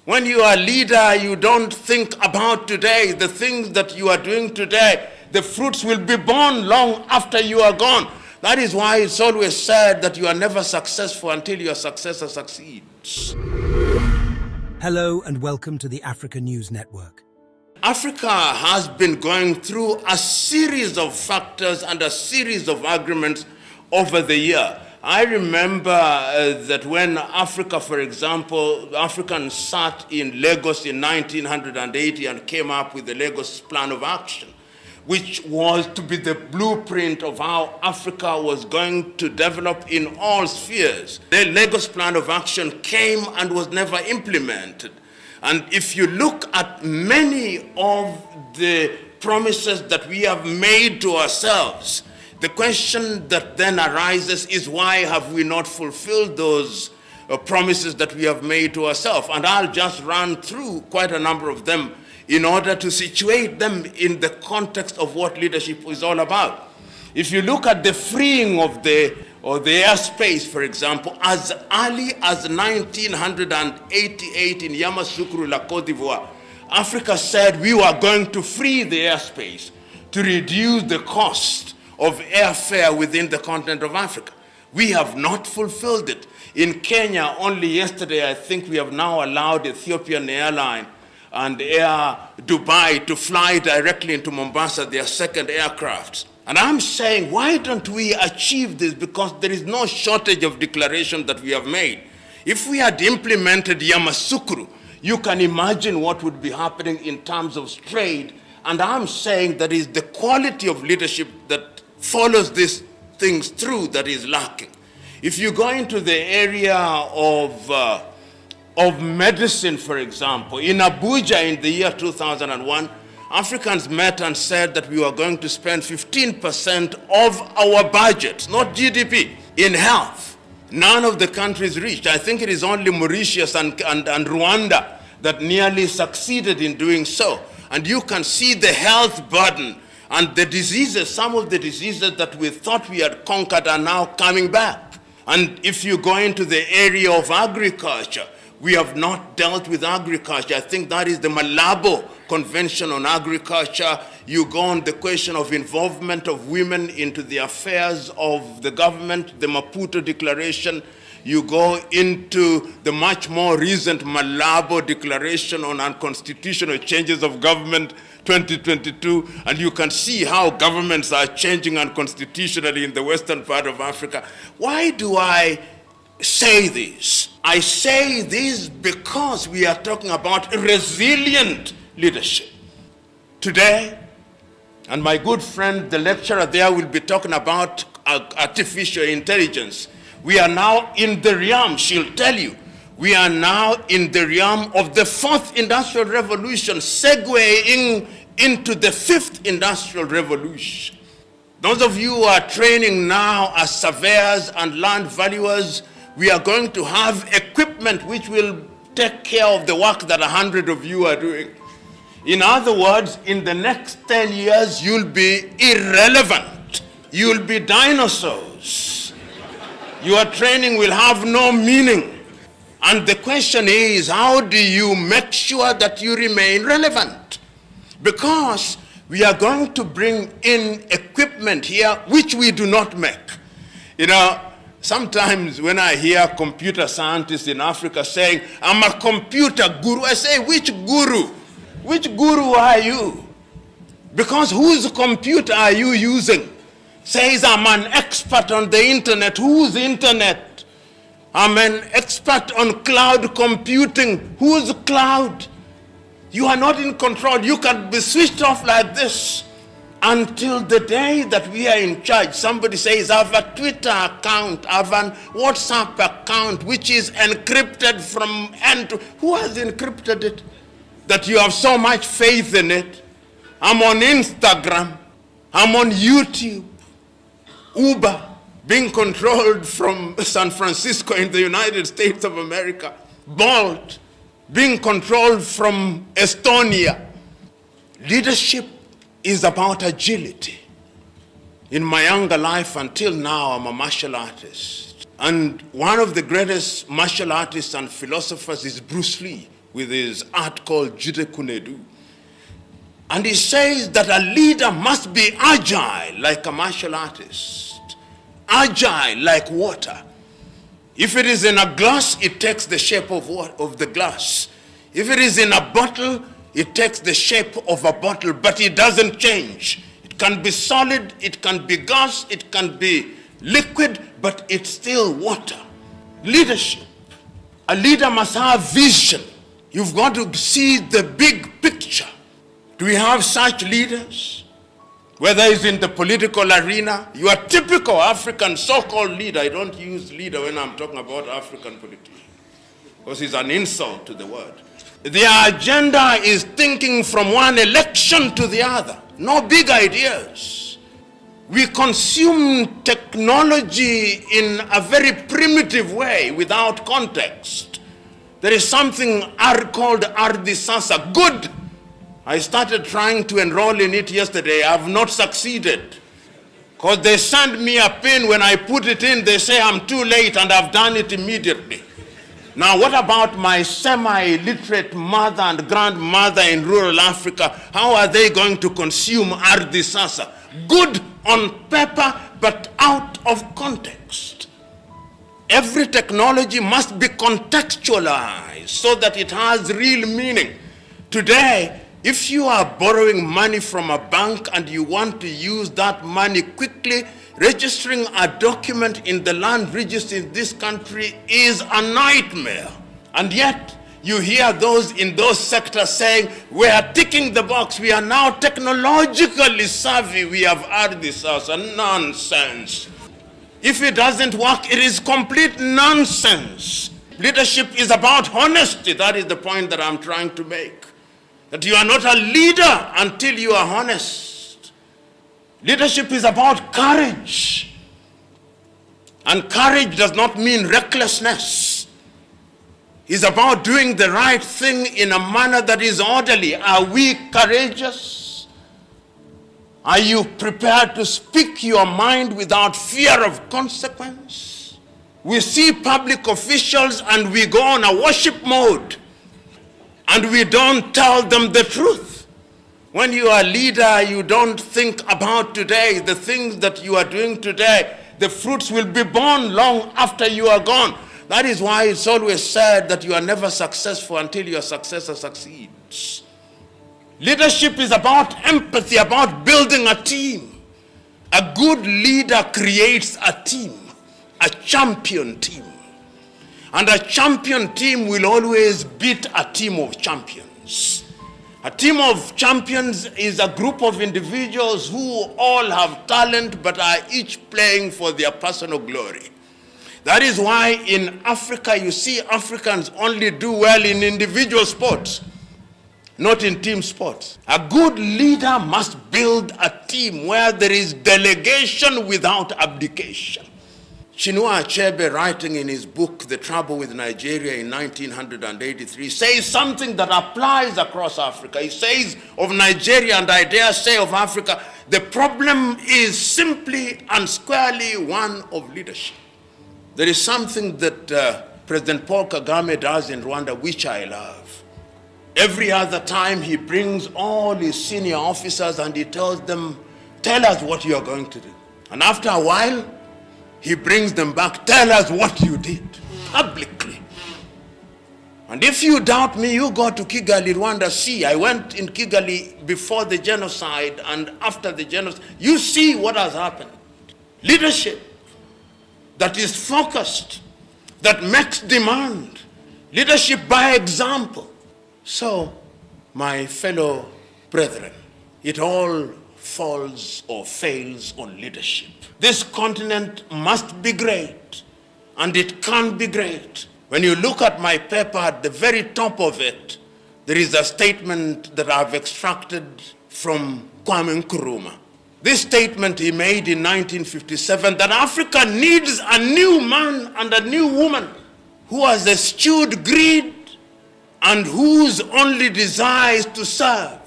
When you are a leader, you don't think about today, the things that you are doing today. The fruits will be born long after you are gone. That is why it's always said that you are never successful until your successor succeeds. Hello and welcome to the Africa News Network. Africa has been going through a series of factors and a series of agreements over the year. I remember that when Africa, for example, Africans sat in Lagos in 1980 and came up with the Lagos Plan of Action, which was to be the blueprint of how Africa was going to develop in all spheres. The Lagos Plan of Action came and was never implemented. And if you look at many of the promises that we have made to ourselves, the question that then arises is, why have we not fulfilled those promises that we have made to ourselves? And I'll just run through quite a number of them in order to situate them in the context of what leadership is all about. If you look at the freeing of the airspace, for example, as early as 1988 in Yamoussoukro, La Côte d'Ivoire, Africa said we were going to free the airspace to reduce the cost of airfare within the continent of Africa. We have not fulfilled it. In Kenya, only yesterday, I think we have now allowed Ethiopian Airline and Air Dubai to fly directly into Mombasa, their second aircraft. And I'm saying, why don't we achieve this? Because there is no shortage of declaration that we have made. If we had implemented Yamoussoukro, you can imagine what would be happening in terms of trade. And I'm saying that is the quality of leadership that follows these things through that is lacking. If you go into the area of medicine, for example, in Abuja in the year 2001, Africans met and said that we were going to spend 15% of our budget, not GDP, in health. None of the countries reached. I think it is only Mauritius and Rwanda that nearly succeeded in doing so. And you can see the health burden and the diseases, some of the diseases that we thought we had conquered are now coming back. And if you go into the area of agriculture, we have not dealt with agriculture. I think that is the Malabo Convention on Agriculture. You go on the question of involvement of women into the affairs of the government, the Maputo Declaration. You go into the much more recent Malabo Declaration on Unconstitutional Changes of Government 2022, and you can see how governments are changing unconstitutionally in the western part of Africa. Why do I say this? I say this because we are talking about resilient leadership. Today, and my good friend, the lecturer there, will be talking about artificial intelligence. We are now in the realm, she'll tell you, we are now in the realm of the fourth industrial revolution, segueing into the fifth industrial revolution. Those of you who are training now as surveyors and land valuers, we are going to have equipment which will take care of the work that 100 of you are doing. In other words, in the next 10 years, you'll be irrelevant. You'll be dinosaurs. Your training will have no meaning. And the question is, how do you make sure that you remain relevant? Because we are going to bring in equipment here which we do not make. You know, sometimes when I hear computer scientists in Africa saying, I'm a computer guru, I say, which guru? Which guru are you? Because whose computer are you using? Says, I'm an expert on the internet. Whose internet? I'm an expert on cloud computing. Whose cloud? You are not in control. You can be switched off like this until the day that we are in charge. Somebody says, I have a Twitter account, I have a WhatsApp account, which is encrypted from end to... Who has encrypted it? That you have so much faith in it. I'm on Instagram. I'm on YouTube. Uber, being controlled from San Francisco in the United States of America. Bolt, being controlled from Estonia. Leadership is about agility. In my younger life until now, I'm a martial artist. And one of the greatest martial artists and philosophers is Bruce Lee. with his art called Jide Kunedu. And he says that a leader must be agile like a martial artist, agile like water. If it is in a glass, it takes the shape of the glass. If it is in a bottle, it takes the shape of a bottle, but it doesn't change. It can be solid, it can be gas, it can be liquid, but it's still water. Leadership. A leader must have vision. You've got to see the big picture. Do we have such leaders? Whether it's in the political arena, you are typical African so-called leader. I don't use leader when I'm talking about African politicians, because it's an insult to the word. Their agenda is thinking from one election to the other. No big ideas. We consume technology in a very primitive way without context. There is something called Ardi Sasa, good. I started trying to enroll in it yesterday. I have not succeeded. Because they send me a pin, when I put it in, they say I'm too late, and I've done it immediately. Now, what about my semi-literate mother and grandmother in rural Africa? How are they going to consume Ardi Sasa? Good on paper, but out of context. Every technology must be contextualized so that it has real meaning. Today, if you are borrowing money from a bank and you want to use that money quickly, registering a document in the land register in this country is a nightmare. And yet, you hear those in those sectors saying, we are ticking the box, we are now technologically savvy, we have heard this as a nonsense. If it doesn't work, it is complete nonsense. Leadership is about honesty. That is the point that I'm trying to make. That you are not a leader until you are honest. Leadership is about courage. And courage does not mean recklessness. It's about doing the right thing in a manner that is orderly. Are we courageous? Are you prepared to speak your mind without fear of consequence? We see public officials and we go on a worship mode. And we don't tell them the truth. When you are a leader, you don't think about today. The things that you are doing today, the fruits will be born long after you are gone. That is why it's always said that you are never successful until your successor succeeds. Leadership is about empathy, about building a team. A good leader creates a team, a champion team. And a champion team will always beat a team of champions. A team of champions is a group of individuals who all have talent but are each playing for their personal glory. That is why in Africa you see Africans only do well in individual sports, not in team sports. A good leader must build a team where there is delegation without abdication. Chinua Achebe, writing in his book, The Trouble with Nigeria in 1983, says something that applies across Africa. He says of Nigeria, and I dare say of Africa, the problem is simply and squarely one of leadership. There is something that President Paul Kagame does in Rwanda, which I love. Every other time he brings all his senior officers and he tells them, tell us what you are going to do. And after a while, he brings them back, tell us what you did, publicly. And if you doubt me, you go to Kigali, Rwanda, see. I went in Kigali before the genocide and after the genocide. You see what has happened. Leadership that is focused, that makes demand. Leadership by example. So, my fellow brethren, it all falls or fails on leadership. This continent must be great, and it can be great. When you look at my paper, at the very top of it, there is a statement that I've extracted from Kwame Nkrumah. This statement he made in 1957, that Africa needs a new man and a new woman who has eschewed greed and whose only desire is to serve.